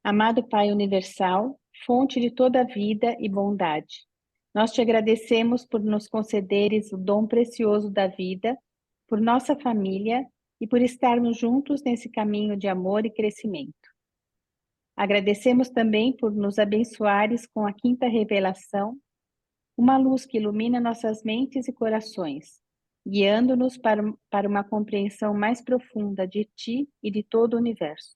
Amado Pai Universal, fonte de toda vida e bondade, nós te agradecemos por nos concederes o dom precioso da vida, por nossa família e por estarmos juntos nesse caminho de amor e crescimento. Agradecemos também por nos abençoares com a quinta revelação, uma luz que ilumina nossas mentes e corações, guiando-nos para uma compreensão mais profunda de Ti e de todo o universo.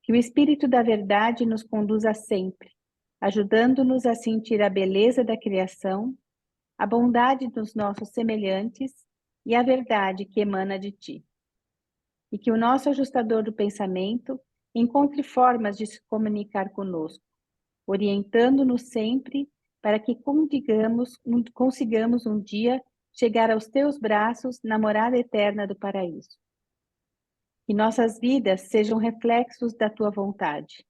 Que o Espírito da Verdade nos conduza sempre, ajudando-nos a sentir a beleza da criação, a bondade dos nossos semelhantes e a verdade que emana de Ti. E que o nosso ajustador do pensamento encontre formas de se comunicar conosco, orientando-nos sempre para que consigamos um dia chegar aos Teus braços na morada eterna do paraíso. Que nossas vidas sejam reflexos da Tua vontade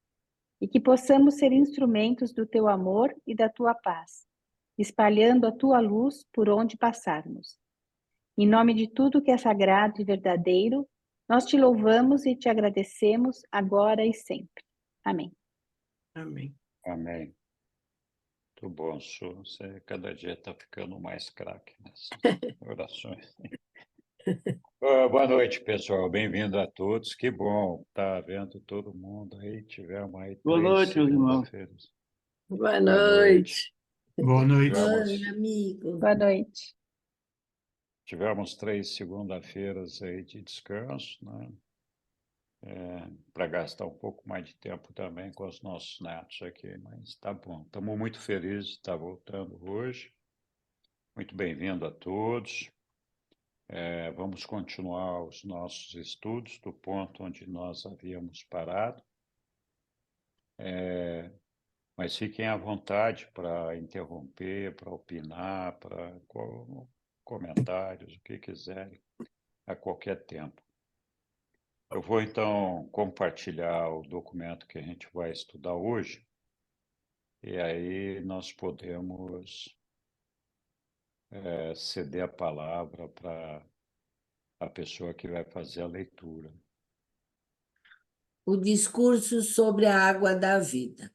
e que possamos ser instrumentos do Teu amor e da Tua paz, espalhando a Tua luz por onde passarmos. Em nome de tudo que é sagrado e verdadeiro, nós Te louvamos e Te agradecemos agora e sempre. Amém. Amém. Amém. Muito bom, Su. Você cada dia está ficando mais craque nessas orações. Boa noite, pessoal. Bem-vindo a todos. Que bom estar vendo todo mundo aí. Tivemos aí Boa 3 noite, meu irmão. segunda-feiras. Boa Boa noite. Boa noite. Oi, amigo. Boa noite. Tivemos 3 segunda-feiras aí de descanso, né? Para gastar um pouco mais de tempo também com os nossos netos aqui, mas está bom. Estamos muito felizes de estar voltando hoje. Muito bem-vindo a todos. Vamos continuar os nossos estudos do ponto onde nós havíamos parado. Mas fiquem à vontade para interromper, para opinar, para comentários, o que quiserem, a qualquer tempo. Eu vou, então, compartilhar o documento que a gente vai estudar hoje, e aí nós podemos ceder a palavra para a pessoa que vai fazer a leitura. O discurso sobre a água da vida.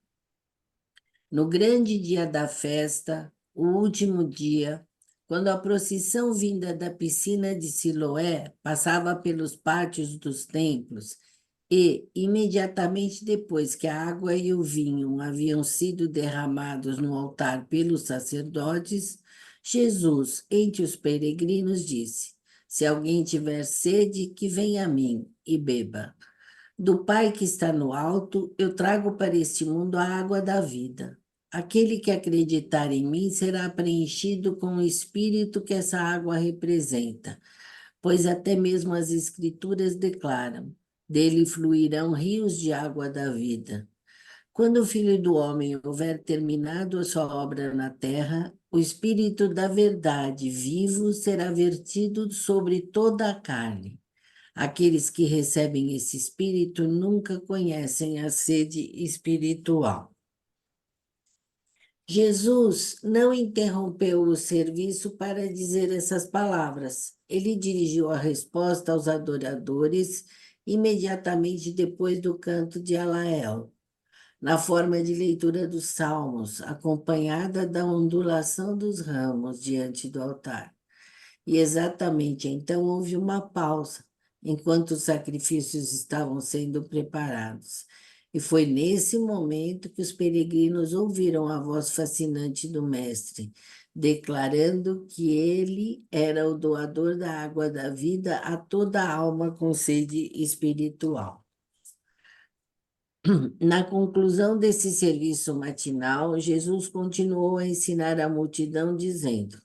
No grande dia da festa, o último dia, quando a procissão vinda da piscina de Siloé passava pelos pátios dos templos e, imediatamente depois que a água e o vinho haviam sido derramados no altar pelos sacerdotes, Jesus, entre os peregrinos, disse: Se alguém tiver sede, que venha a mim e beba. Do Pai que está no alto, eu trago para este mundo a água da vida. Aquele que acreditar em mim será preenchido com o espírito que essa água representa, pois até mesmo as Escrituras declaram: dele fluirão rios de água da vida. Quando o Filho do Homem houver terminado a sua obra na terra, o Espírito da verdade vivo será vertido sobre toda a carne. Aqueles que recebem esse Espírito nunca conhecem a sede espiritual. Jesus não interrompeu o serviço para dizer essas palavras. Ele dirigiu a resposta aos adoradores imediatamente depois do canto de Alael, na forma de leitura dos salmos, acompanhada da ondulação dos ramos diante do altar. E exatamente então houve uma pausa, enquanto os sacrifícios estavam sendo preparados. E foi nesse momento que os peregrinos ouviram a voz fascinante do Mestre, declarando que ele era o doador da água da vida a toda alma com sede espiritual. Na conclusão desse serviço matinal, Jesus continuou a ensinar a multidão, dizendo: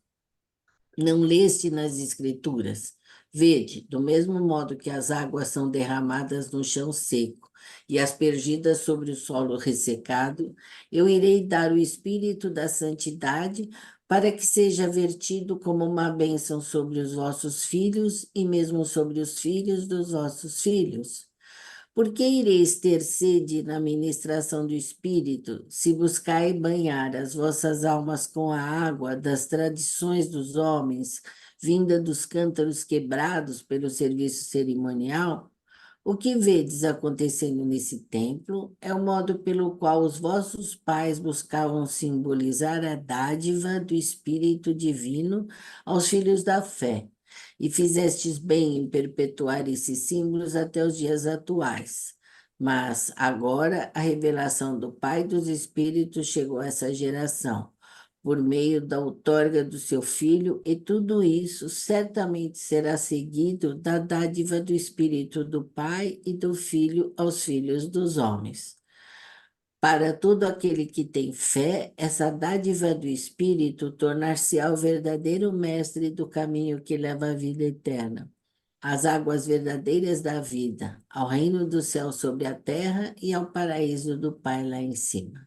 Não leste nas Escrituras? Vede, do mesmo modo que as águas são derramadas no chão seco e aspergidas sobre o solo ressecado, eu irei dar o Espírito da Santidade para que seja vertido como uma bênção sobre os vossos filhos e mesmo sobre os filhos dos vossos filhos. Por que ireis ter sede na ministração do Espírito, se buscai banhar as vossas almas com a água das tradições dos homens, vinda dos cântaros quebrados pelo serviço cerimonial? O que vedes acontecendo nesse templo é o modo pelo qual os vossos pais buscavam simbolizar a dádiva do Espírito Divino aos filhos da fé, e fizestes bem em perpetuar esses símbolos até os dias atuais. Mas agora a revelação do Pai dos Espíritos chegou a essa geração por meio da outorga do seu Filho, e tudo isso certamente será seguido da dádiva do Espírito do Pai e do Filho aos filhos dos homens. Para todo aquele que tem fé, essa dádiva do Espírito tornar-se-á o verdadeiro mestre do caminho que leva à vida eterna, às águas verdadeiras da vida, ao reino do céu sobre a terra e ao paraíso do Pai lá em cima.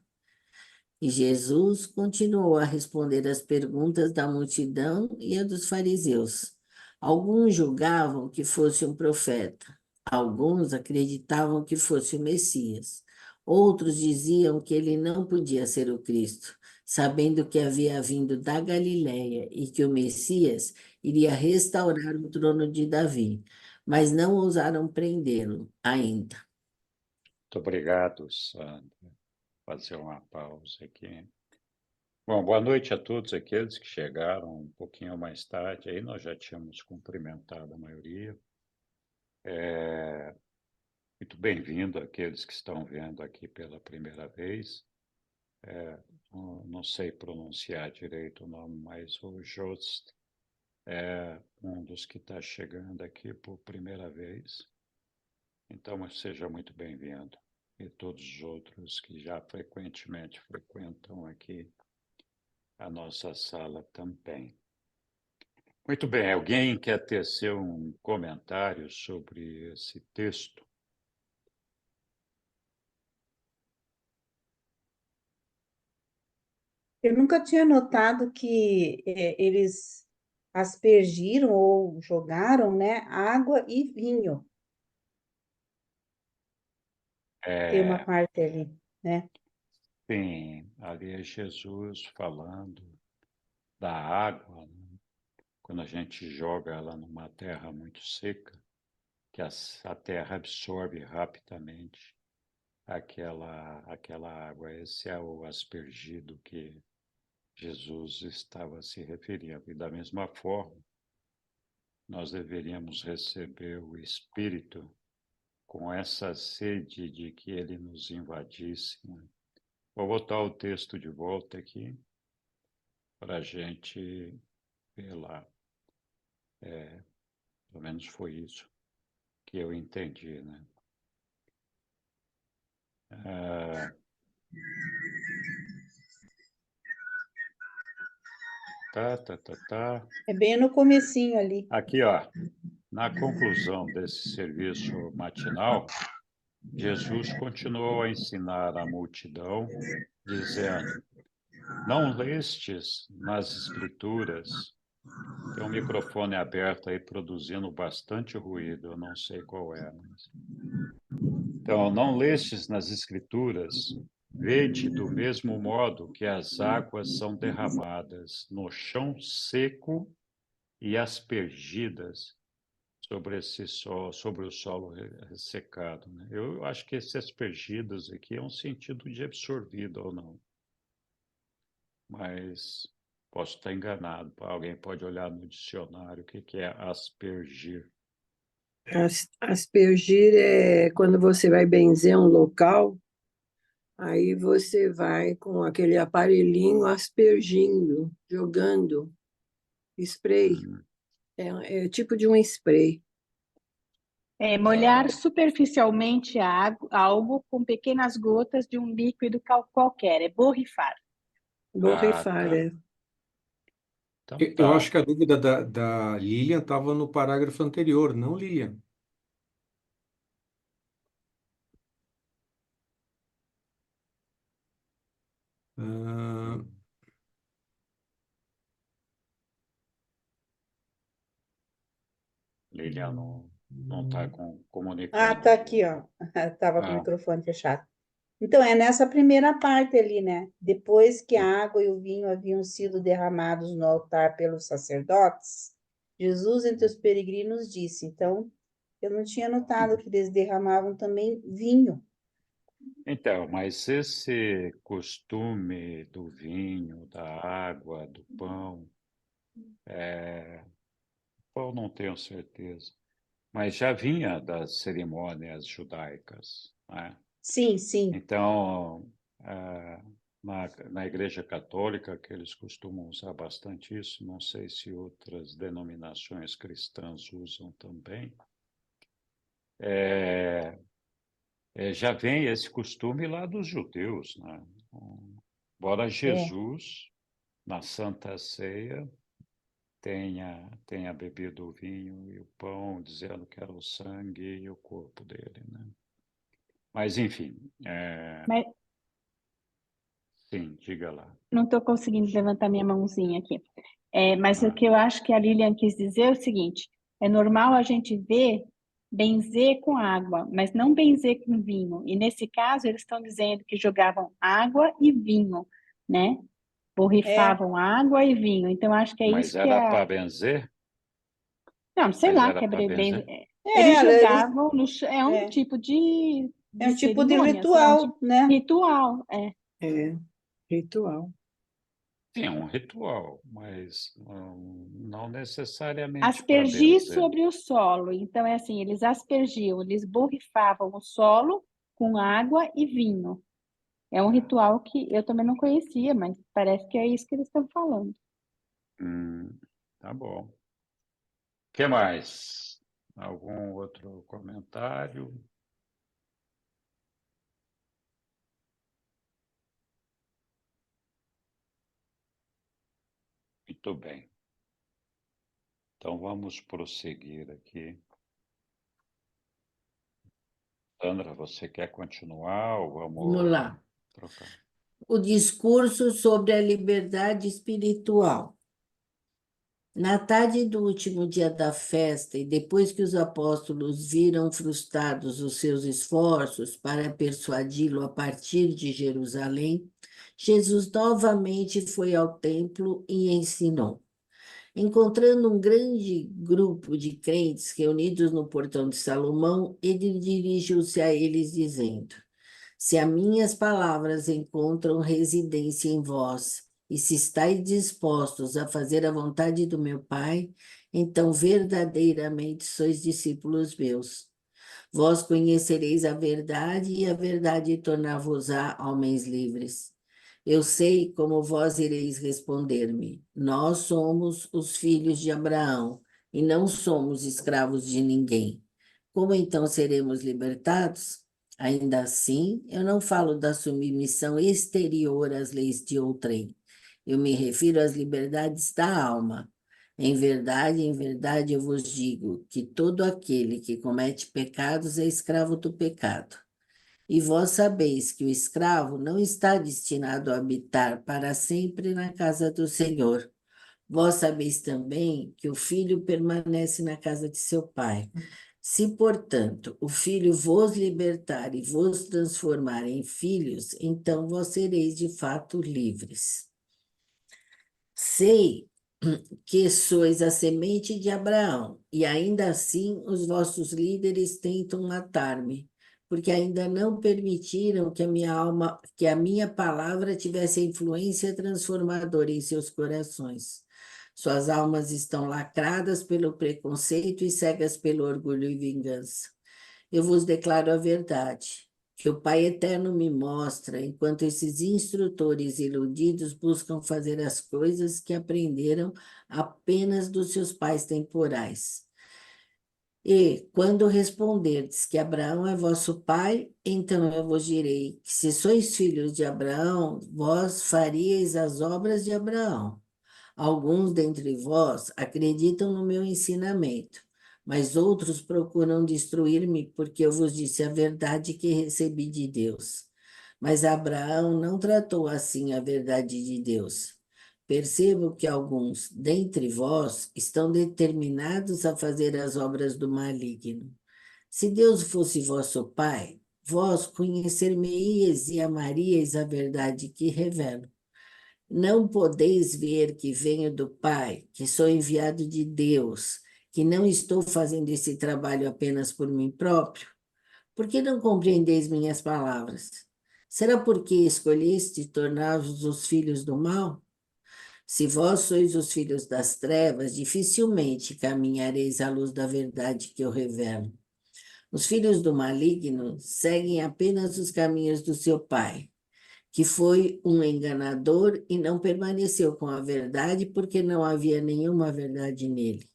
E Jesus continuou a responder às perguntas da multidão e a dos fariseus. Alguns julgavam que fosse um profeta, alguns acreditavam que fosse o Messias, outros diziam que ele não podia ser o Cristo, sabendo que havia vindo da Galiléia e que o Messias iria restaurar o trono de Davi, mas não ousaram prendê-lo ainda. Muito obrigado, Sandra. Fazer uma pausa aqui. Bom, boa noite a todos aqueles que chegaram um pouquinho mais tarde. Aí nós já tínhamos cumprimentado a maioria. Muito bem-vindo àqueles que estão vendo aqui pela primeira vez. Não sei pronunciar direito o nome, mas o Jost é um dos que está chegando aqui por primeira vez. Então, seja muito bem-vindo. E todos os outros que já frequentemente frequentam aqui a nossa sala também. Muito bem, alguém quer tecer um comentário sobre esse texto? Eu nunca tinha notado que eles aspergiram ou jogaram, né, água e vinho. Tem uma parte ali, né? Sim, ali é Jesus falando da água, né? Quando a gente joga ela numa terra muito seca, que a terra absorve rapidamente aquela água. Esse é o aspergido que Jesus estava se referindo. E da mesma forma, nós deveríamos receber o Espírito com essa sede de que ele nos invadisse, né? Vou botar o texto de volta aqui para a gente ver lá. Pelo menos foi isso que eu entendi, né? Tá. É bem no comecinho ali. Aqui, ó, na conclusão desse serviço matinal, Jesus continuou a ensinar a multidão, dizendo: Não lestes nas Escrituras? Tem um microfone aberto aí produzindo bastante ruído, eu não sei qual é. Mas... Então, não lestes nas Escrituras? Vede do mesmo modo que as águas são derramadas no chão seco e aspergidas sobre o solo ressecado, né? Eu acho que esse aspergidas aqui é um sentido de absorvido ou não, mas posso estar enganado. Alguém pode olhar no dicionário o que é aspergir. Aspergir é quando você vai benzer um local, aí você vai com aquele aparelhinho aspergindo, jogando spray. É tipo de um spray. Molhar superficialmente algo com pequenas gotas de um líquido qualquer, é borrifar. Borrifar, tá. é. Então, Eu acho que a dúvida da Lilian estava no parágrafo anterior, não, Lilian? Ah, Lilian, não. não está Ah, comunicando. tá aqui, ó. Estava com o Ah, microfone fechado. Então, é nessa primeira parte ali, né? Depois que a água e o vinho haviam sido derramados no altar pelos sacerdotes, Jesus entre os peregrinos disse. Então, eu não tinha notado que eles derramavam também vinho. então, mas esse costume do vinho, da água, do pão, eu não tenho certeza, mas já vinha das cerimônias judaicas, né? Sim, sim. Então, na Igreja Católica, que eles costumam usar bastante isso, não sei se outras denominações cristãs usam também, já vem esse costume lá dos judeus, né? Embora É. Jesus, na Santa Ceia, tenha bebido o vinho e o pão, dizendo que era o sangue e o corpo dele, né? Mas, enfim, Mas sim, diga lá. não estou conseguindo levantar minha mãozinha aqui. Mas o Ah, que eu acho que a Lilian quis dizer é o seguinte: é normal a gente ver benzer com água, mas não benzer com vinho. E nesse caso, eles estão dizendo que jogavam água e vinho, né? É, Borrifavam água e vinho. Então, acho que é mas isso que era a. para benzer? Não, sei Mas lá, era para benzer? eles eles, jogavam no chão. É um é, tipo de é um tipo de cerimônia, assim, é um tipo ritual, né? ritual. É. É, ritual. Sim, é um ritual, mas não necessariamente para Aspergir benzer. sobre o solo. Então, é assim, eles aspergiam, eles borrifavam o solo com água e vinho. É um ritual que eu também não conhecia, mas parece que é isso que eles estão falando. Tá bom. O que mais? Algum outro comentário? Muito bem. Então vamos prosseguir aqui. Sandra, você quer continuar ou Vamos vamos lá. trocar? O discurso sobre a liberdade espiritual. Na tarde do último dia da festa, e depois que os apóstolos viram frustrados os seus esforços para persuadi-lo a partir de Jerusalém, Jesus novamente foi ao templo e ensinou. Encontrando um grande grupo de crentes reunidos no portão de Salomão, ele dirigiu-se a eles, dizendo: Se as minhas palavras encontram residência em vós, e se estáis dispostos a fazer a vontade do meu Pai, então verdadeiramente sois discípulos meus. Vós conhecereis a verdade, e a verdade tornar-vos-á homens livres. Eu sei como vós ireis responder-me. Nós somos os filhos de Abraão, e não somos escravos de ninguém. Como então seremos libertados? Ainda assim, eu não falo da submissão exterior às leis de outrem. Eu me refiro às liberdades da alma. Em verdade eu vos digo que todo aquele que comete pecados é escravo do pecado. E vós sabeis que o escravo não está destinado a habitar para sempre na casa do Senhor. Vós sabeis também que o filho permanece na casa de seu pai. Se, portanto, o filho vos libertar e vos transformar em filhos, então vós sereis de fato livres. Sei que sois a semente de Abraão, e ainda assim os vossos líderes tentam matar-me, porque ainda não permitiram que a minha alma, que a minha palavra tivesse influência transformadora em seus corações. Suas almas estão lacradas pelo preconceito e cegas pelo orgulho e vingança. Eu vos declaro a verdade, que o Pai Eterno me mostra, enquanto esses instrutores iludidos buscam fazer as coisas que aprenderam apenas dos seus pais temporais. E, quando responderdes que Abraão é vosso pai, então eu vos direi que, se sois filhos de Abraão, vós faríeis as obras de Abraão. Alguns dentre vós acreditam no meu ensinamento, mas outros procuram destruir-me porque eu vos disse a verdade que recebi de Deus. Mas Abraão não tratou assim a verdade de Deus. percebo que alguns dentre vós estão determinados a fazer as obras do maligno. Se Deus fosse vosso Pai, vós conhecer-me-eis e amaríeis a verdade que revelo. Não podeis ver que venho do Pai, que sou enviado de Deus, que não estou fazendo esse trabalho apenas por mim próprio? Por que não compreendeis minhas palavras? Será porque escolheste tornar-vos os filhos do mal? Se vós sois os filhos das trevas, dificilmente caminhareis à luz da verdade que eu revelo. Os filhos do maligno seguem apenas os caminhos do seu pai, que foi um enganador e não permaneceu com a verdade porque não havia nenhuma verdade nele.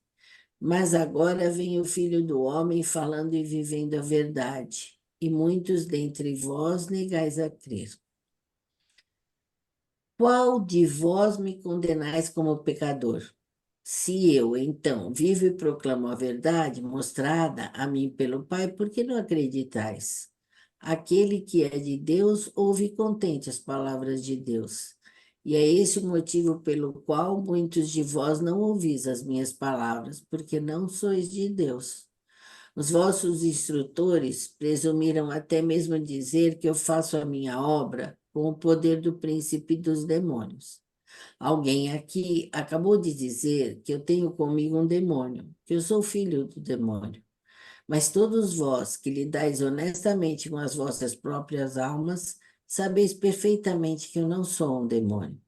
Mas agora vem o Filho do Homem falando e vivendo a verdade, e muitos dentre vós negais a crer. Qual de vós me condenais como pecador? Se eu, então, vivo e proclamo a verdade mostrada a mim pelo Pai, por que não acreditais? Aquele que é de Deus ouve contente as palavras de Deus. E é esse o motivo pelo qual muitos de vós não ouvis as minhas palavras, porque não sois de Deus. Os vossos instrutores presumiram até mesmo dizer que eu faço a minha obra com o poder do príncipe dos demônios. Alguém aqui acabou de dizer que eu tenho comigo um demônio, que eu sou filho do demônio. Mas todos vós que lidais honestamente com as vossas próprias almas, sabeis perfeitamente que eu não sou um demônio.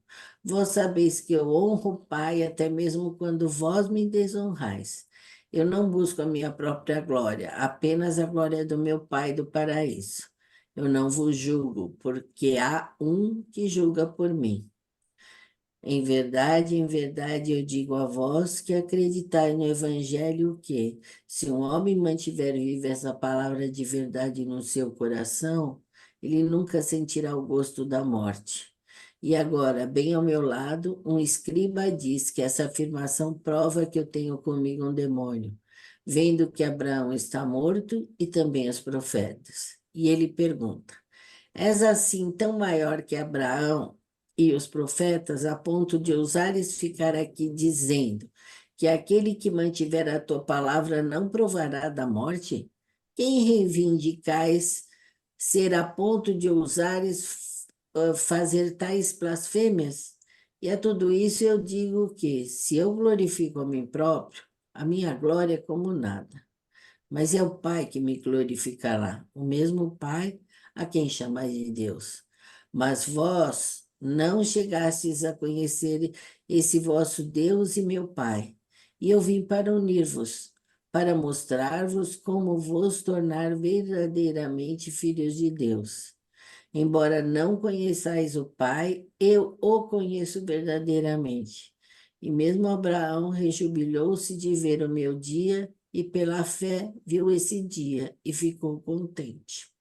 Vós sabeis que eu honro o Pai até mesmo quando vós me desonrais. Eu não busco a minha própria glória, apenas a glória do meu Pai do paraíso. Eu não vos julgo, porque há um que julga por mim. Em verdade, eu digo a vós que acreditai no Evangelho que, se um homem mantiver viva essa palavra de verdade no seu coração, ele nunca sentirá o gosto da morte. E agora, bem ao meu lado, um escriba diz que essa afirmação prova que eu tenho comigo um demônio, vendo que Abraão está morto e também os profetas. E ele pergunta: és assim tão maior que Abraão e os profetas, a ponto de ousares ficar aqui dizendo que aquele que mantiver a tua palavra não provará da morte? Quem reivindicais ser a ponto de ousares fazer tais blasfêmias? E a tudo isso eu digo que, se eu glorifico a mim próprio, a minha glória é como nada. Mas é o Pai que me glorificará, o mesmo Pai a quem chamais de Deus. Mas vós não chegastes a conhecer esse vosso Deus e meu Pai. E eu vim para unir-vos, para mostrar-vos como vos tornar verdadeiramente filhos de Deus. Embora não conheçais o Pai, eu o conheço verdadeiramente. E mesmo Abraão rejubilou-se de ver o meu dia, e pela fé viu esse dia e ficou contente.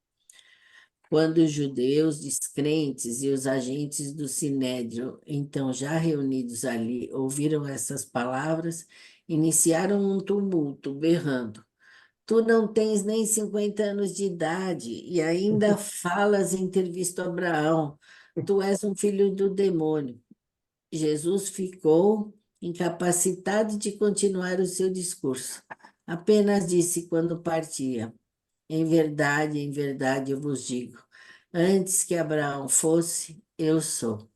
Quando os judeus descrentes e os agentes do Sinédrio, então já reunidos ali, ouviram essas palavras, iniciaram um tumulto, berrando: tu não tens nem 50 anos de idade e ainda falas em ter visto Abraão. Tu és um filho do demônio. Jesus ficou incapacitado de continuar o seu discurso. Apenas disse quando partia: em verdade eu vos digo, antes que Abraão fosse, eu sou.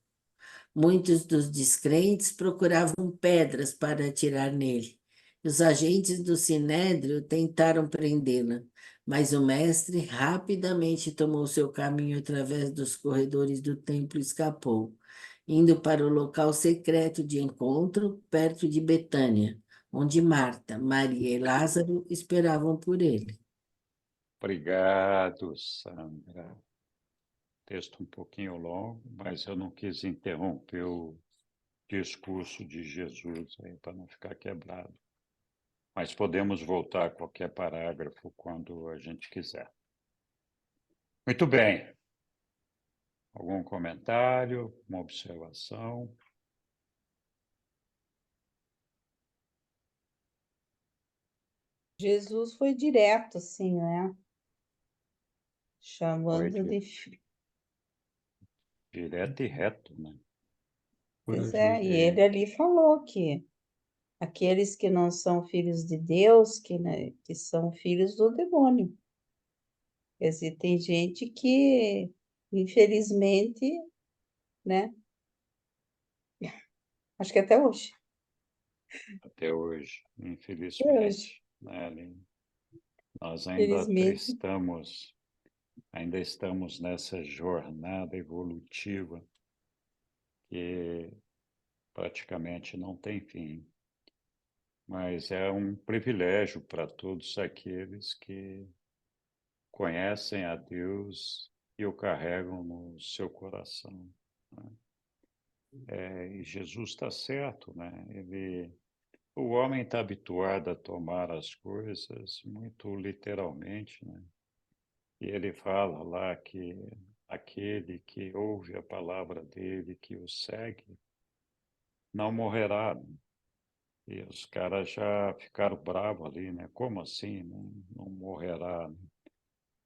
Muitos dos descrentes procuravam pedras para atirar nele. Os agentes do Sinédrio tentaram prendê-la, mas o mestre rapidamente tomou seu caminho através dos corredores do templo e escapou, indo para o local secreto de encontro, perto de Betânia, onde Marta, Maria e Lázaro esperavam por ele. Obrigado, Sandra. Texto um pouquinho longo, mas eu não quis interromper o discurso de Jesus aí para não ficar quebrado. Mas podemos voltar a qualquer parágrafo quando a gente quiser. Muito bem. Algum comentário, uma observação? Jesus foi direto, assim, né? Foi Chamando de direto e reto, né? Pois é, e corajoso. ele ali falou que aqueles que não são filhos de Deus, né, que são filhos do demônio. Quer dizer, tem gente que, infelizmente, né, acho que até hoje. Até hoje, Até hoje, infelizmente, né, Aline? Nós infelizmente. ainda estamos nessa jornada evolutiva que praticamente não tem fim, mas é um privilégio para todos aqueles que conhecem a Deus e o carregam no seu coração, né? E Jesus está certo, né? O homem está habituado a tomar as coisas muito literalmente, né? E ele fala lá que aquele que ouve a palavra dele, que o segue, não morrerá, né? E os caras já ficaram bravos ali, né? Como assim? Não morrerá, né?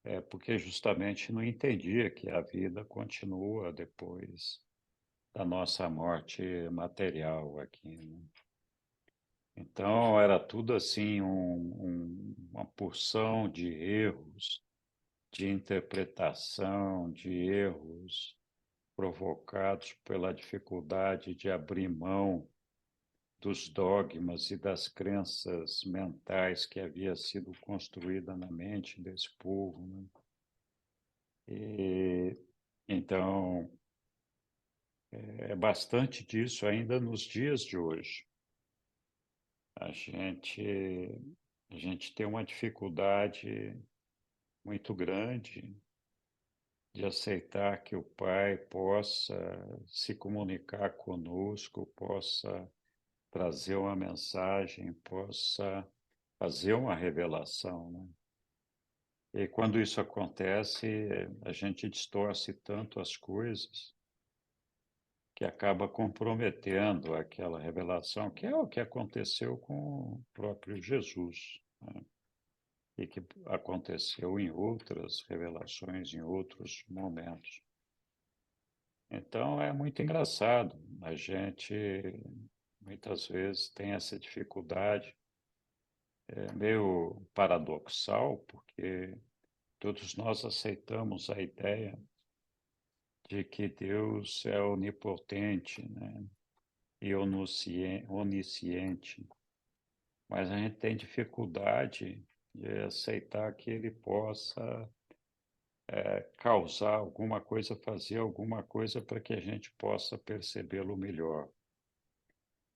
É porque justamente não entendia que a vida continua depois da nossa morte material aqui, né? Então era tudo assim uma porção de erros, de interpretação, de erros provocados pela dificuldade de abrir mão dos dogmas e das crenças mentais que havia sido construída na mente desse povo, né? E então é bastante disso ainda nos dias de hoje. A gente a gente tem uma dificuldade muito grande de aceitar que o Pai possa se comunicar conosco, possa trazer uma mensagem, possa fazer uma revelação, né? E quando isso acontece, a gente distorce tanto as coisas que acaba comprometendo aquela revelação, que é o que aconteceu com o próprio Jesus, né? E que aconteceu em outras revelações, em outros momentos. Então é muito engraçado, a gente muitas vezes tem essa dificuldade, é meio paradoxal, porque todos nós aceitamos a ideia de que Deus é onipotente, né? E onisciente, mas a gente tem dificuldade de aceitar que ele possa causar alguma coisa, fazer alguma coisa para que a gente possa percebê-lo melhor.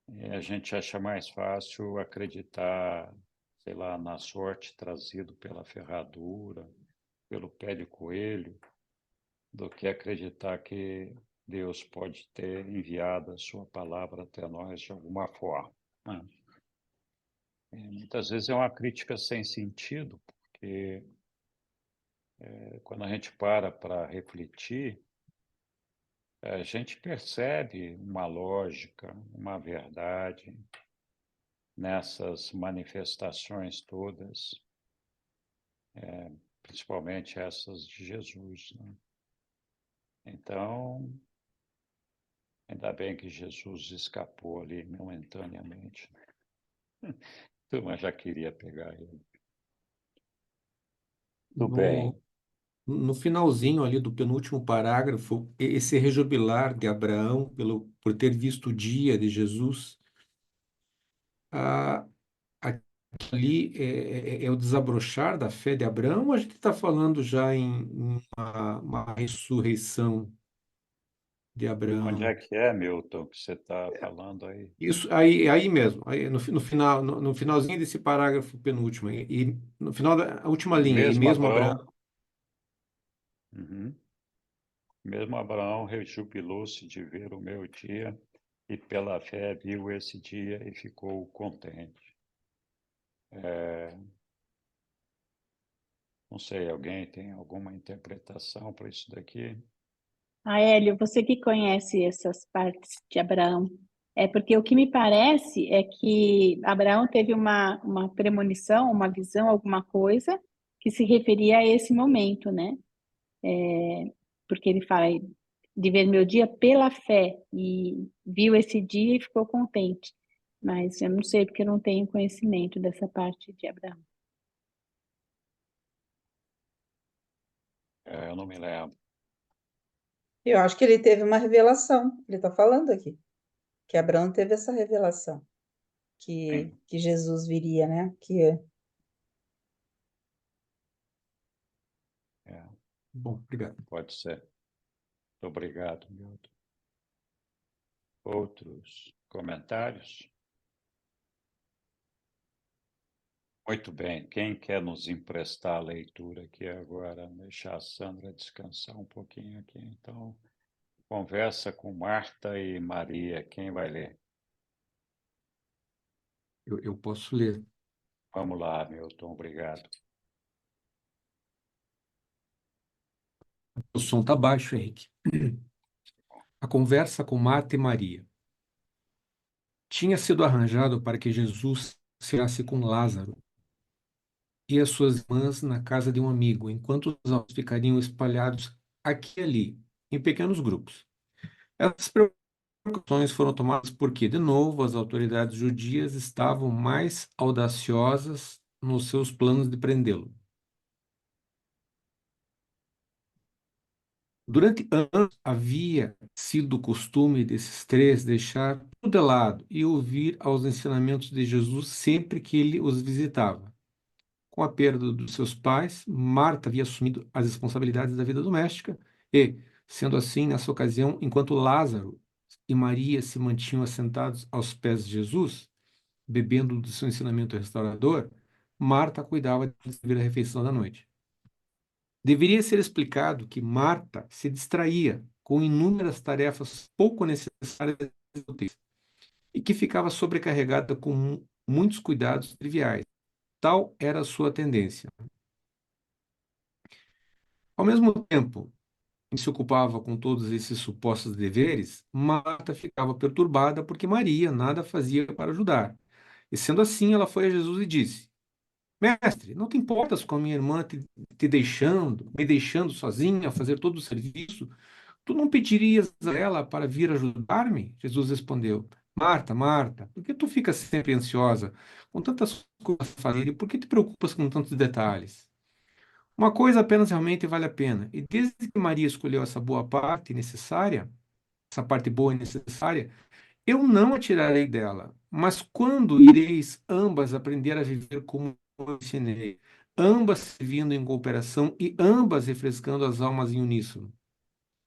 E a gente acha mais fácil acreditar, sei lá, na sorte trazido pela ferradura, pelo pé de coelho, do que acreditar que Deus pode ter enviado a sua palavra até nós de alguma forma, né? E muitas vezes é uma crítica sem sentido, porque quando a gente para refletir, a gente percebe uma lógica, uma verdade nessas manifestações todas, principalmente essas de Jesus, né? Então, ainda bem que Jesus escapou ali momentaneamente, né? A turma já queria pegar ele. Tudo No, bem. no finalzinho ali do penúltimo parágrafo, esse rejubilar de Abraão por ter visto o dia de Jesus, ah, ali é o desabrochar da fé de Abraão, ou a gente está falando já em uma ressurreição de Onde é Abraão? que é, Milton, que você está falando aí? Isso aí mesmo, aí no final, no finalzinho desse parágrafo penúltimo, e no final da última linha, e Mesmo mesmo Abraão, Abraão. uhum. Mesmo Abraão rejubilou-se de ver o meu dia, e pela fé viu esse dia e ficou contente. Não sei, alguém tem alguma interpretação para isso daqui? Hélio, você que conhece essas partes de Abraão, é porque o que me parece é que Abraão teve uma premonição, uma visão, alguma coisa que se referia a esse momento, né? Porque ele fala, de ver meu dia pela fé e viu esse dia e ficou contente. Mas eu não sei porque eu não tenho conhecimento dessa parte de Abraão. Eu não me lembro. Eu acho que ele teve uma revelação. Ele está falando aqui que Abraão teve essa revelação que Jesus viria, né? Bom, obrigado. Pode ser. Muito obrigado, Milton. Outros comentários? Muito bem. Quem quer nos emprestar a leitura aqui agora? Deixar a Sandra descansar um pouquinho aqui. Então, conversa com Marta e Maria. Quem vai ler? Eu posso ler. Vamos lá, Milton. Obrigado. O som está baixo, Henrique. A conversa com Marta e Maria. Tinha sido arranjado para que Jesus ceasse com Lázaro e as suas irmãs na casa de um amigo, enquanto os outros ficariam espalhados aqui e ali, em pequenos grupos. Essas precauções foram tomadas porque, de novo, as autoridades judias estavam mais audaciosas nos seus planos de prendê-lo. Durante anos havia sido o costume desses três deixar tudo de lado e ouvir aos ensinamentos de Jesus sempre que ele os visitava. Com a perda dos seus pais, Marta havia assumido as responsabilidades da vida doméstica e, sendo assim, nessa ocasião, enquanto Lázaro e Maria se mantinham assentados aos pés de Jesus, bebendo do seu ensinamento restaurador, Marta cuidava de servir a refeição da noite. Deveria ser explicado que Marta se distraía com inúmeras tarefas pouco necessárias e úteis, e que ficava sobrecarregada com muitos cuidados triviais. Tal era a sua tendência. Ao mesmo tempo em que se ocupava com todos esses supostos deveres, Marta ficava perturbada porque Maria nada fazia para ajudar. E sendo assim, ela foi a Jesus e disse: Mestre, não te importas com a minha irmã me deixando sozinha a fazer todo o serviço? Tu não pedirias a ela para vir ajudar-me? Jesus respondeu: Marta, Marta, por que tu ficas sempre ansiosa, com tantas coisas a fazer, e por que te preocupas com tantos detalhes? Uma coisa apenas realmente vale a pena. E desde que Maria escolheu essa boa parte necessária, essa parte boa e necessária, eu não a tirarei dela. Mas quando ireis ambas aprender a viver como eu ensinei, ambas servindo em cooperação e ambas refrescando as almas em uníssono?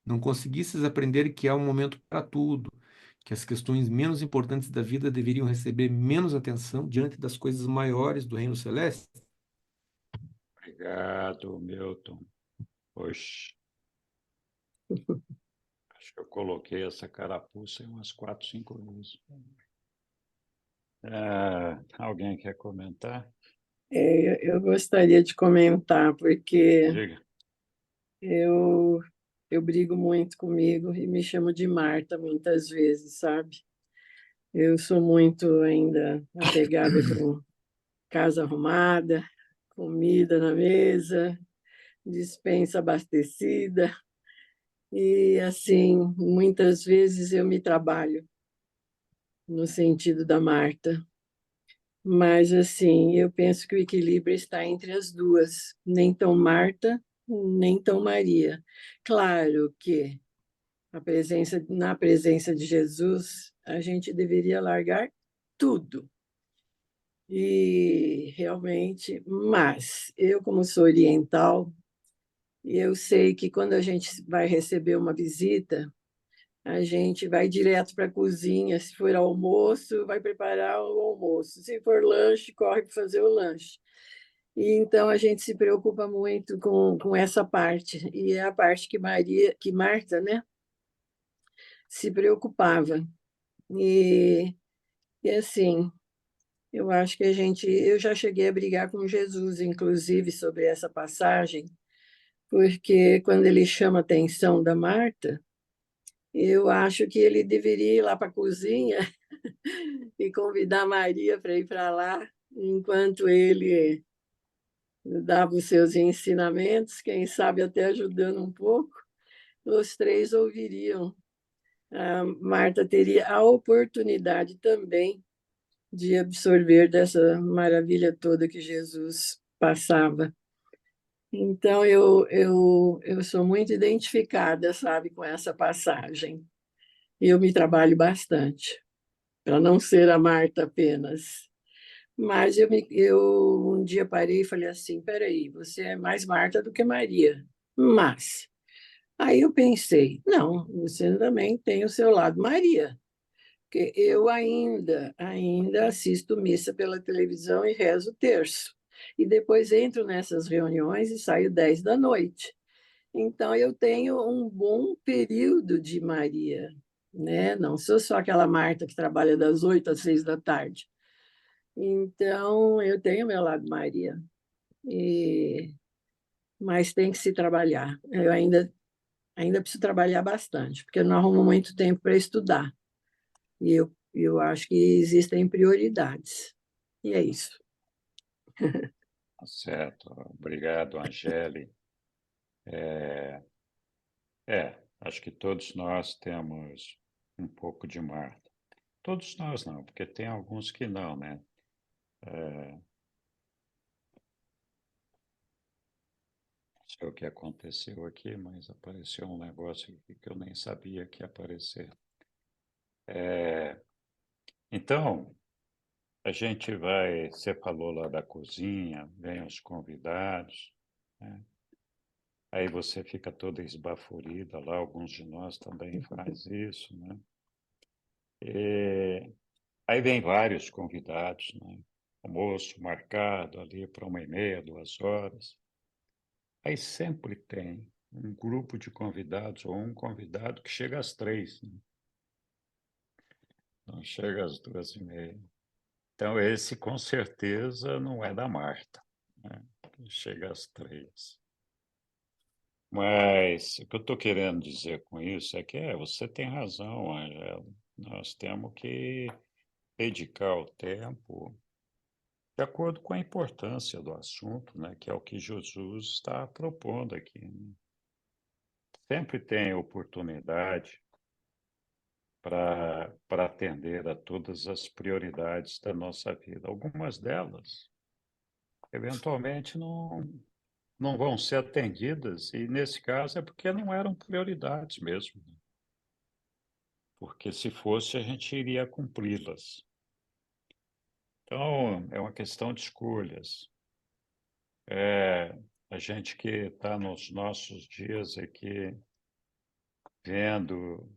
Não conseguistes aprender que há um momento para tudo, que as questões menos importantes da vida deveriam receber menos atenção diante das coisas maiores do reino celeste? Obrigado, Milton. Poxa, acho que eu coloquei essa carapuça em umas 4, 5 vezes. Alguém quer comentar? Eu gostaria de comentar, porque Diga. eu brigo muito comigo e me chamo de Marta muitas vezes, sabe? Eu sou muito ainda apegada com casa arrumada, comida na mesa, despensa abastecida. E, assim, muitas vezes eu me trabalho no sentido da Marta. Mas, assim, eu penso que o equilíbrio está entre as duas, nem tão Marta, nem tão Maria. Claro que na presença de Jesus, a gente deveria largar tudo. E realmente, mas eu, como sou oriental, eu sei que quando a gente vai receber uma visita, a gente vai direto para a cozinha. Se for almoço, vai preparar o almoço. Se for lanche, corre para fazer o lanche. E então a gente se preocupa muito com essa parte. E é a parte que Marta, né, se preocupava. E, e assim, eu acho que eu já cheguei a brigar com Jesus, inclusive, sobre essa passagem, porque quando ele chama a atenção da Marta, eu acho que ele deveria ir lá para a cozinha e convidar a Maria para ir para lá, enquanto ele dava os seus ensinamentos, quem sabe até ajudando um pouco. os três ouviriam. A Marta teria a oportunidade também de absorver dessa maravilha toda que Jesus passava. Então, eu sou muito identificada, sabe, com essa passagem. E eu me trabalho bastante, para não ser a Marta apenas. Mas eu um dia parei e falei assim, peraí, você é mais Marta do que Maria. Mas, aí eu pensei, não, você também tem o seu lado Maria. Porque eu ainda assisto missa pela televisão e rezo o terço. E depois entro nessas reuniões e saio 10 da noite. Então, eu tenho um bom período de Maria, né? Não sou só aquela Marta que trabalha das 8 às 6 da tarde. Então, eu tenho meu lado Maria, e... mas tem que se trabalhar. Eu ainda preciso trabalhar bastante, porque eu não arrumo muito tempo para estudar. E eu acho que existem prioridades. E é isso. Tá certo. Obrigado, Angeli. Acho que todos nós temos um pouco de Marta. Todos nós não, porque tem alguns que não, né? Não sei o que aconteceu aqui, mas apareceu um negócio aqui que eu nem sabia que ia aparecer. Então, a gente vai, você falou lá da cozinha, vem os convidados, né? Aí você fica toda esbaforida lá, alguns de nós também faz isso, né? E aí vem vários convidados, né? Almoço marcado ali para 1h30, 2 horas. Aí sempre tem um grupo de convidados ou um convidado que chega às 3, né? Não chega às 2h30. Então, esse com certeza não é da Marta, né? Chega às 3. Mas o que eu estou querendo dizer com isso é que você tem razão, Angela. Nós temos que dedicar o tempo de acordo com a importância do assunto, né? Que é o que Jesus está propondo aqui, né? Sempre tem oportunidade para atender a todas as prioridades da nossa vida. Algumas delas, eventualmente, não vão ser atendidas, e nesse caso é porque não eram prioridades mesmo, né? Porque se fosse, a gente iria cumpri-las. Então, é uma questão de escolhas. A gente que está nos nossos dias aqui vendo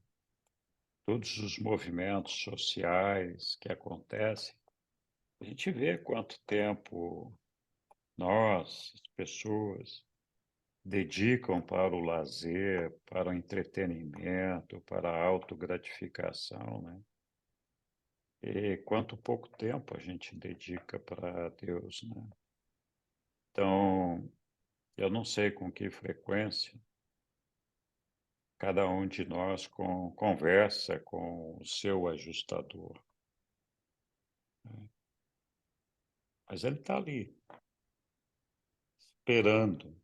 todos os movimentos sociais que acontecem, a gente vê quanto tempo nós, as pessoas, dedicam para o lazer, para o entretenimento, para a autogratificação, né? E quanto pouco tempo a gente dedica para Deus, né? Então, eu não sei com que frequência cada um de nós conversa com o seu ajustador, né? Mas ele está ali, esperando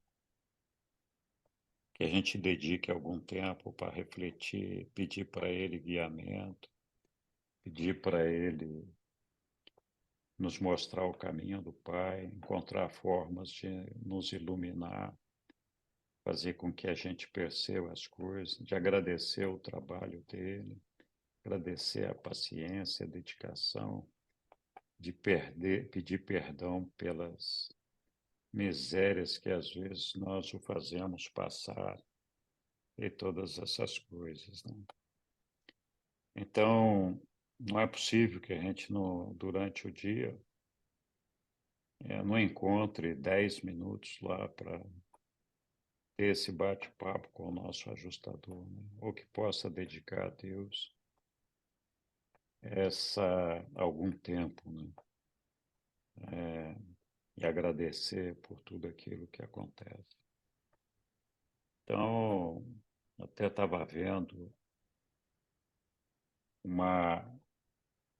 que a gente dedique algum tempo para refletir, pedir para ele guiamento, pedir para ele nos mostrar o caminho do Pai, encontrar formas de nos iluminar, fazer com que a gente perceba as coisas, de agradecer o trabalho dele, agradecer a paciência, a dedicação, de pedir perdão pelas misérias que às vezes nós o fazemos passar e todas essas coisas, né? Então, não é possível que a gente, durante o dia, não encontre 10 minutos lá para ter esse bate-papo com o nosso ajustador, né? Ou que possa dedicar a Deus algum tempo, né? E agradecer por tudo aquilo que acontece. Então, até estava vendo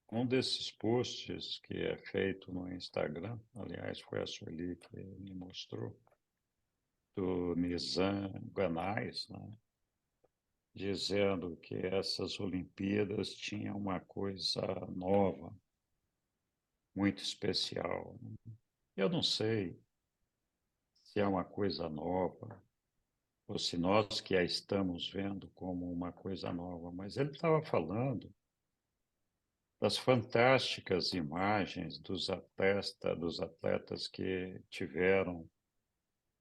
um desses posts que é feito no Instagram, aliás, foi a Sueli que me mostrou, do Nizam Ganais, né? dizendo que essas Olimpíadas tinham uma coisa nova, muito especial. Eu não sei se é uma coisa nova, ou se nós que a estamos vendo como uma coisa nova, mas ele estava falando das fantásticas imagens dos atletas que tiveram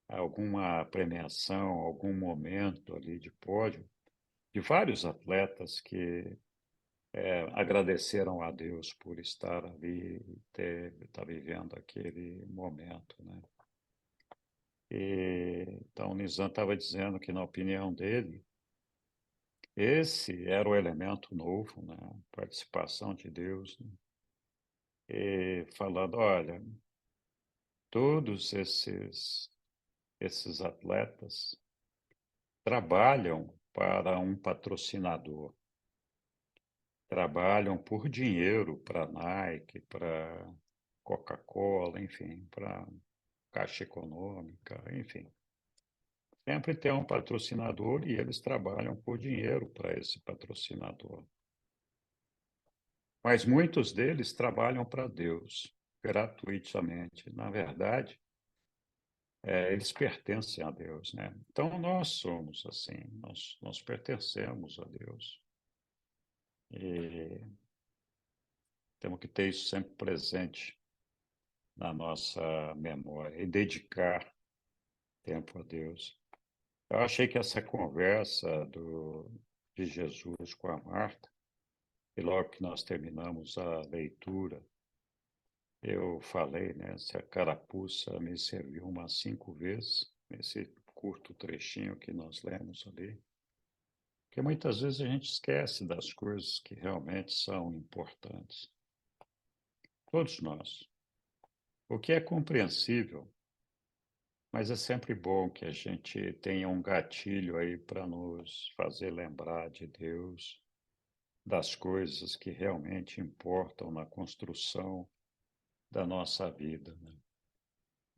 alguma premiação, algum momento ali de pódio, de vários atletas que agradeceram a Deus por estar ali e estar vivendo aquele momento, né? Então, o Nizam estava dizendo que, na opinião dele, esse era o elemento novo, né? A participação de Deus, né? E falando, olha, todos esses atletas trabalham para um patrocinador, trabalham por dinheiro para Nike, para Coca-Cola, enfim, para Caixa Econômica, enfim. Sempre tem um patrocinador e eles trabalham por dinheiro para esse patrocinador. Mas muitos deles trabalham para Deus, gratuitamente. Na verdade, eles pertencem a Deus, né? Então, nós somos assim, nós pertencemos a Deus. E temos que ter isso sempre presente na nossa memória e dedicar tempo a Deus. Eu achei que essa conversa de Jesus com a Marta, e logo que nós terminamos a leitura, eu falei, né, se a carapuça me serviu umas 5 vezes, nesse curto trechinho que nós lemos ali, porque muitas vezes a gente esquece das coisas que realmente são importantes. Todos nós. O que é compreensível, mas é sempre bom que a gente tenha um gatilho aí para nos fazer lembrar de Deus, das coisas que realmente importam na construção da nossa vida, né?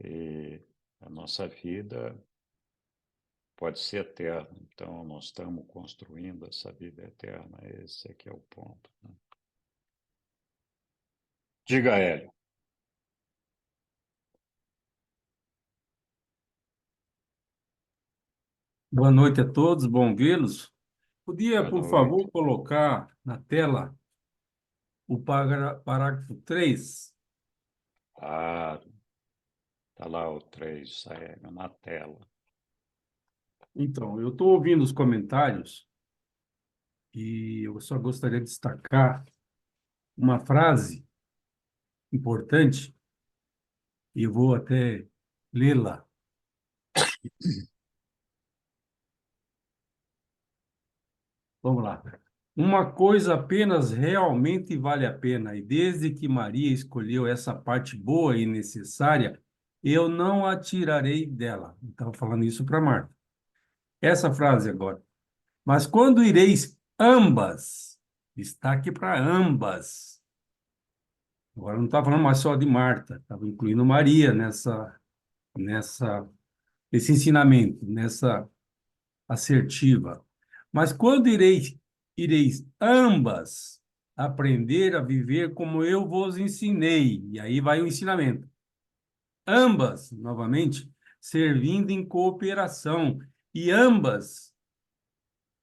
E a nossa vida pode ser eterna, então nós estamos construindo essa vida eterna, esse aqui é o ponto, né? Diga, Hélio. Boa noite a todos, bom vê-los. Podia, Boa por noite. favor, colocar na tela o parágrafo 3? Ah, está lá o 3 na tela. Então, eu estou ouvindo os comentários e eu só gostaria de destacar uma frase importante, e eu vou até lê-la. Vamos lá. Uma coisa apenas realmente vale a pena, e desde que Maria escolheu essa parte boa e necessária, eu não a tirarei dela. Estava falando isso para Marta. Essa frase agora. Mas quando ireis ambas, destaque para ambas. Agora não estava falando mais só de Marta, estava incluindo Maria nesse ensinamento, nessa assertiva. Mas quando ireis ambas aprender a viver como eu vos ensinei, e aí vai o ensinamento. Ambas, novamente, servindo em cooperação, e ambas,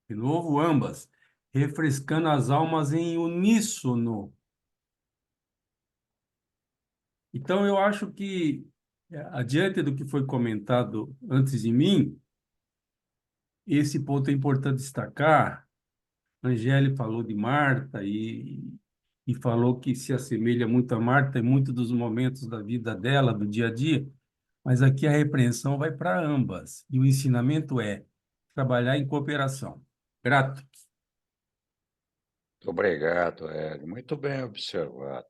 de novo, ambas, refrescando as almas em uníssono. Então, eu acho que, adiante do que foi comentado antes de mim, esse ponto é importante destacar. A Angélica falou de Marta e falou que se assemelha muito a Marta em muitos dos momentos da vida dela, do dia a dia, mas aqui a repreensão vai para ambas, e o ensinamento é trabalhar em cooperação. Grato. Obrigado, Hélio. Muito bem observado.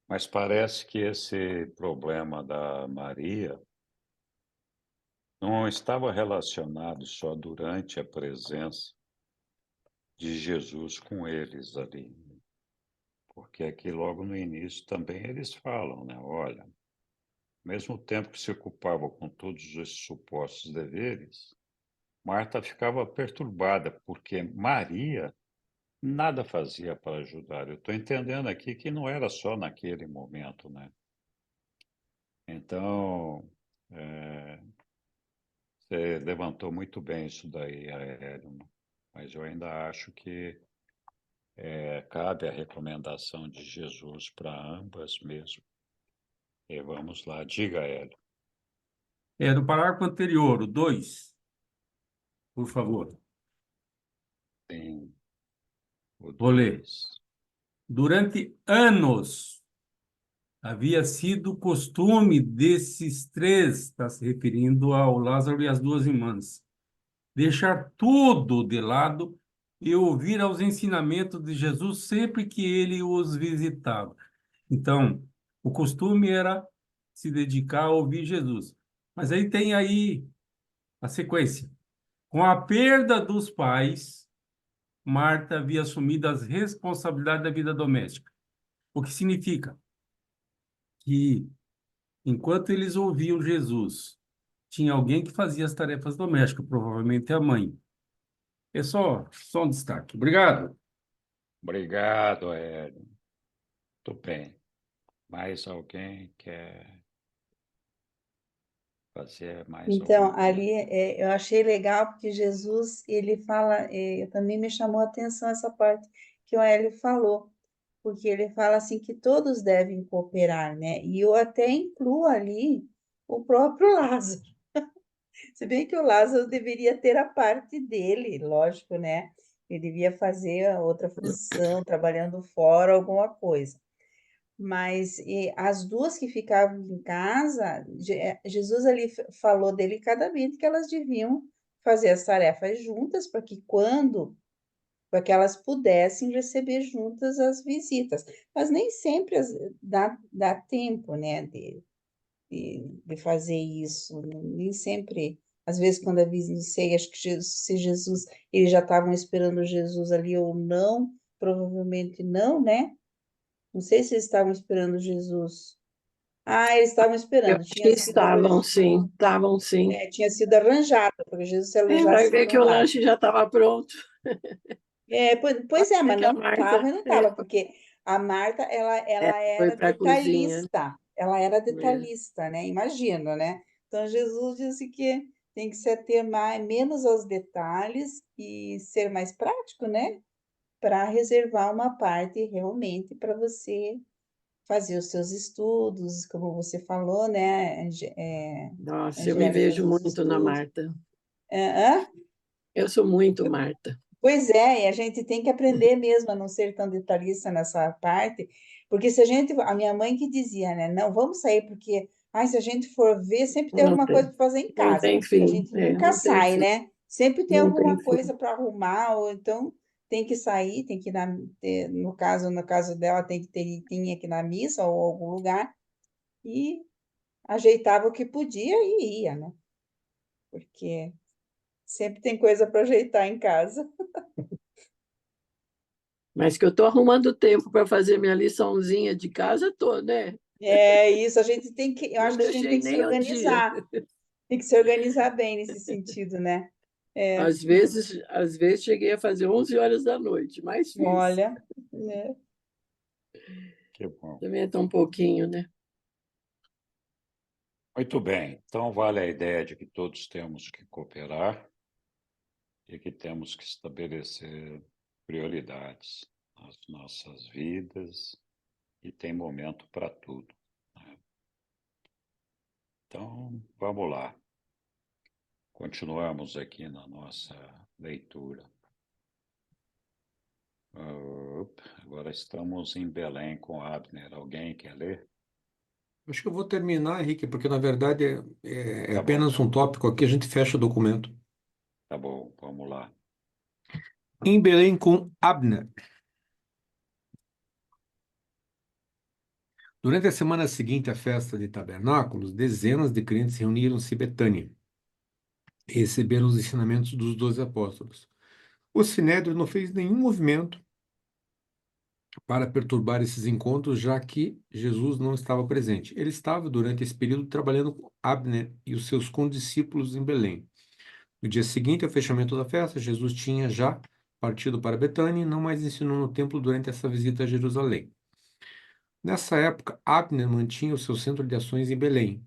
Mas parece que esse problema da Maria não estava relacionado só durante a presença de Jesus com eles ali, porque aqui logo no início também eles falam, né? Olha, ao mesmo tempo que se ocupava com todos esses supostos deveres, Marta ficava perturbada, porque Maria nada fazia para ajudar. Eu estou entendendo aqui que não era só naquele momento, né? Então, você levantou muito bem isso daí, Aéreo, mas eu ainda acho que cabe a recomendação de Jesus para ambas mesmo. E vamos lá, diga, Hélio. No parágrafo anterior, o 2, por favor. Tem o Vou ler. 2. Durante anos, havia sido costume desses três, está se referindo ao Lázaro e às duas irmãs, deixar tudo de lado e ouvir aos ensinamentos de Jesus sempre que ele os visitava. Então, o costume era se dedicar a ouvir Jesus. Mas aí tem aí a sequência. Com a perda dos pais, Marta havia assumido as responsabilidades da vida doméstica. O que significa que, enquanto eles ouviam Jesus, tinha alguém que fazia as tarefas domésticas, provavelmente a mãe. É só um destaque. Obrigado. Obrigado, Hélio. Muito bem. Mais alguém quer fazer mais Então, alguma ali pergunta? eu achei legal porque Jesus, ele fala, também me chamou a atenção essa parte que o Hélio falou, porque ele fala assim que todos devem cooperar, né? E eu até incluo ali o próprio Lázaro. Se bem que o Lázaro deveria ter a parte dele, lógico, né? Ele devia fazer a outra função, trabalhando fora, alguma coisa. Mas as duas que ficavam em casa, Jesus ali falou delicadamente que elas deviam fazer as tarefas juntas para que elas pudessem receber juntas as visitas. Mas nem sempre dá tempo, né, de fazer isso, nem sempre. Às vezes, quando a visita, não sei, acho que se Jesus, eles já estavam esperando Jesus ali ou não, provavelmente não, né? Não sei se eles estavam esperando Jesus. Ah, eles estavam Eu esperando. acho que estavam sim. Tinha sido arranjado, porque Jesus se Vai alojasse ver que no o lar. lanche já estava pronto. Pois é, Vai ver mas que a não estava Marta e não estava, porque a Marta, ela foi era para a cozinha. detalhista. Ela era É. detalhista, né? Imagina, né? Então, Jesus disse que tem que se ater menos aos detalhes e ser mais prático, né? Para reservar uma parte realmente para você fazer os seus estudos, como você falou, né, Nossa, eu me Angélica, vejo os muito na estudos. Marta. Hã? Eu sou muito Marta. Pois é, e a gente tem que aprender mesmo a não ser tão detalhista nessa parte, porque se a gente, a minha mãe que dizia, né, não, vamos sair, porque, ai, se a gente for ver, sempre tem Não alguma coisa tem, para fazer em não casa. tem A fim. gente nunca Não tem sai, fim. né? Sempre tem Não tem alguma fim. coisa para arrumar, ou então tem que sair, tem que ir no caso dela, tinha que ir na missa ou algum lugar, e ajeitava o que podia e ia, né? Porque sempre tem coisa para ajeitar em casa. Mas que eu estou arrumando tempo para fazer minha liçãozinha de casa, tô, né? É isso, a gente tem que, eu Não acho que a gente deixei tem que se nem o dia. organizar, tem que se organizar bem nesse sentido, né? É, Às vezes cheguei a fazer 11 horas da noite, mas fiz. olha, né? Que bom. Também é tão pouquinho, né? Muito bem. Então, vale a ideia de que todos temos que cooperar e que temos que estabelecer prioridades nas nossas vidas e tem momento para tudo, né? Então, vamos lá. Continuamos aqui na nossa leitura. Agora estamos em Belém com Abner. Alguém quer ler? Acho que eu vou terminar, Henrique, porque na verdade é Tá bom, apenas um tópico aqui, a gente fecha o documento. tá bom, vamos lá. Em Belém com Abner. Durante a semana seguinte à festa de tabernáculos, dezenas de crentes reuniram-se em Betânia e receberam os ensinamentos dos 12 apóstolos. O Sinédrio não fez nenhum movimento para perturbar esses encontros, já que Jesus não estava presente. Ele estava, durante esse período, trabalhando com Abner e os seus condiscípulos em Belém. No dia seguinte ao fechamento da festa, Jesus tinha já partido para Betânia e não mais ensinou no templo durante essa visita a Jerusalém. Nessa época, Abner mantinha o seu centro de ações em Belém.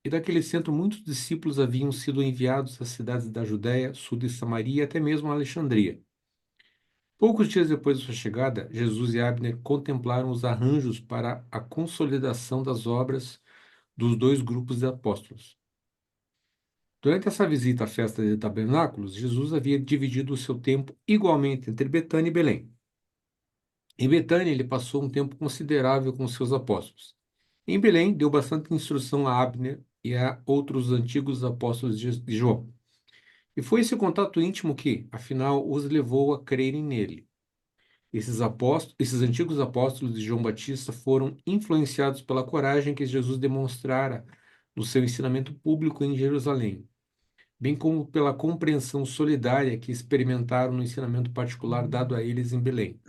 E daquele centro, muitos discípulos haviam sido enviados às cidades da Judéia, sul de Samaria e até mesmo a Alexandria. Poucos dias depois de sua chegada, Jesus e Abner contemplaram os arranjos para a consolidação das obras dos dois grupos de apóstolos. Durante essa visita à festa de tabernáculos, Jesus havia dividido o seu tempo igualmente entre Betânia e Belém. Em Betânia, ele passou um tempo considerável com seus apóstolos. Em Belém, deu bastante instrução a Abner e a outros antigos apóstolos de João. E foi esse contato íntimo que, afinal, os levou a crerem nele. Esses antigos apóstolos de João Batista foram influenciados pela coragem que Jesus demonstrara no seu ensinamento público em Jerusalém, bem como pela compreensão solidária que experimentaram no ensinamento particular dado a eles em Belém.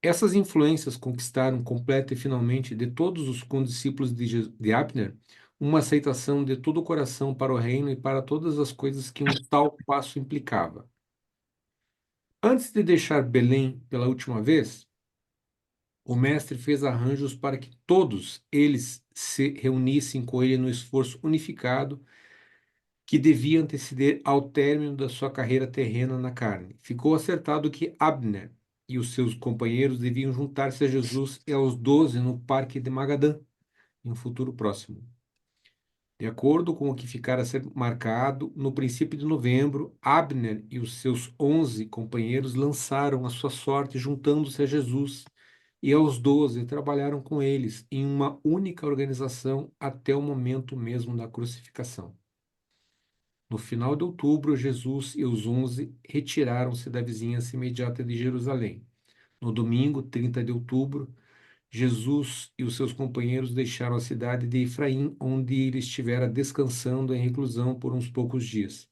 Essas influências conquistaram completa e finalmente de todos os condiscípulos de Abner uma aceitação de todo o coração para o reino e para todas as coisas que um tal passo implicava. Antes de deixar Belém pela última vez, o mestre fez arranjos para que todos eles se reunissem com ele no esforço unificado que devia anteceder ao término da sua carreira terrena na carne. Ficou acertado que Abner e os seus companheiros deviam juntar-se a Jesus e aos 12 no Parque de Magadã, em um futuro próximo. De acordo com o que ficara a ser marcado, no princípio de novembro, Abner e os seus 11 companheiros lançaram a sua sorte juntando-se a Jesus e aos 12 e trabalharam com eles em uma única organização até o momento mesmo da crucificação. No final de outubro, Jesus e os 11 retiraram-se da vizinhança imediata de Jerusalém. No domingo, 30 de outubro, Jesus e os seus companheiros deixaram a cidade de Efraim, onde ele estivera descansando em reclusão por uns poucos dias.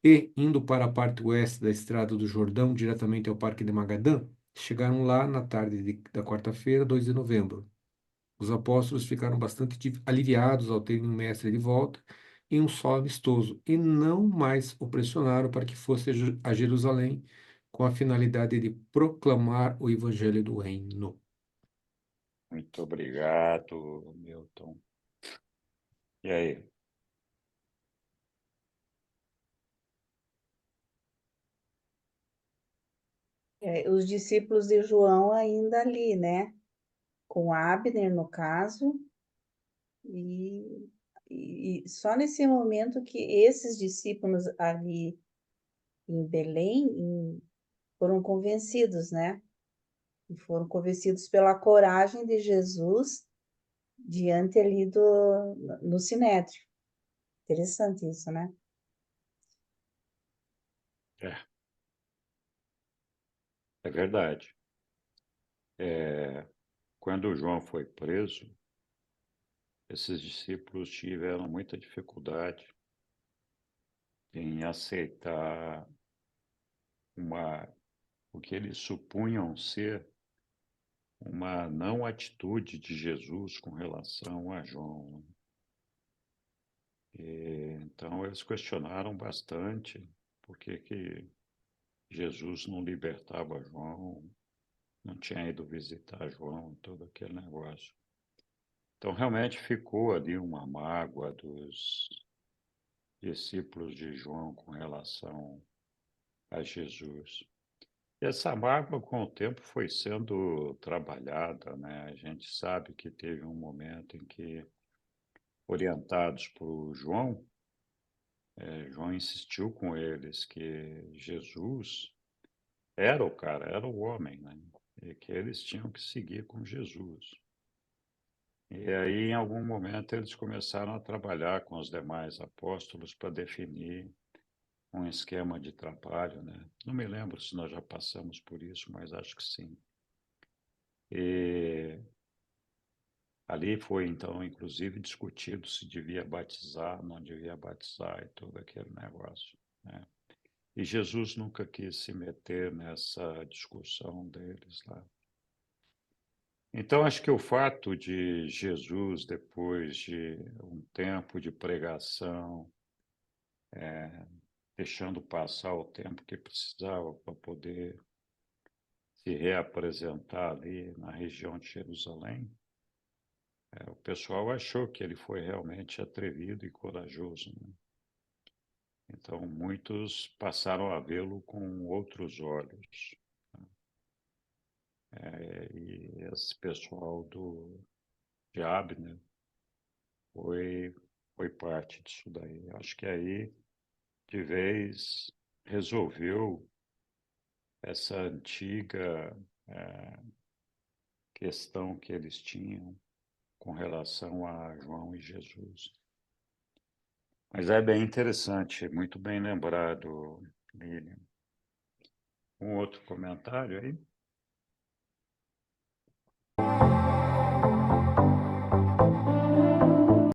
E, indo para a parte oeste da estrada do Jordão, diretamente ao Parque de Magadã, chegaram lá na tarde da quarta-feira, 2 de novembro. Os apóstolos ficaram bastante aliviados ao terem um mestre de volta em um só amistoso e não mais o pressionaram para que fosse a Jerusalém com a finalidade de proclamar o evangelho do reino. Muito obrigado, Milton. E aí? Os discípulos de João ainda ali, né? Com Abner, no caso, e só nesse momento que esses discípulos ali em Belém foram convencidos, né? E foram convencidos pela coragem de Jesus diante ali no Sinédrio. Interessante isso, né? É verdade. Quando João foi preso, esses discípulos tiveram muita dificuldade em aceitar o que eles supunham ser uma não atitude de Jesus com relação a João. Então, eles questionaram bastante por que Jesus não libertava João, não tinha ido visitar João, todo aquele negócio. Então, realmente ficou ali uma mágoa dos discípulos de João com relação a Jesus. E essa mágoa, com o tempo, foi sendo trabalhada, né? A gente sabe que teve um momento em que, orientados por João, João insistiu com eles que Jesus era o cara, era o homem, né? E que eles tinham que seguir com Jesus. E aí, em algum momento, eles começaram a trabalhar com os demais apóstolos para definir um esquema de trabalho, né? Não me lembro se nós já passamos por isso, mas acho que sim. E ali foi, então, inclusive, discutido se devia batizar, não devia batizar e todo aquele negócio, né? E Jesus nunca quis se meter nessa discussão deles lá. Então, acho que o fato de Jesus, depois de um tempo de pregação, deixando passar o tempo que precisava para poder se reapresentar ali na região de Jerusalém, o pessoal achou que ele foi realmente atrevido e corajoso, né? Então, muitos passaram a vê-lo com outros olhos. E esse pessoal de Abner foi parte disso daí. Acho que aí, de vez, resolveu essa antiga questão que eles tinham com relação a João e Jesus. Mas é bem interessante, muito bem lembrado, Lilian. Um outro comentário aí?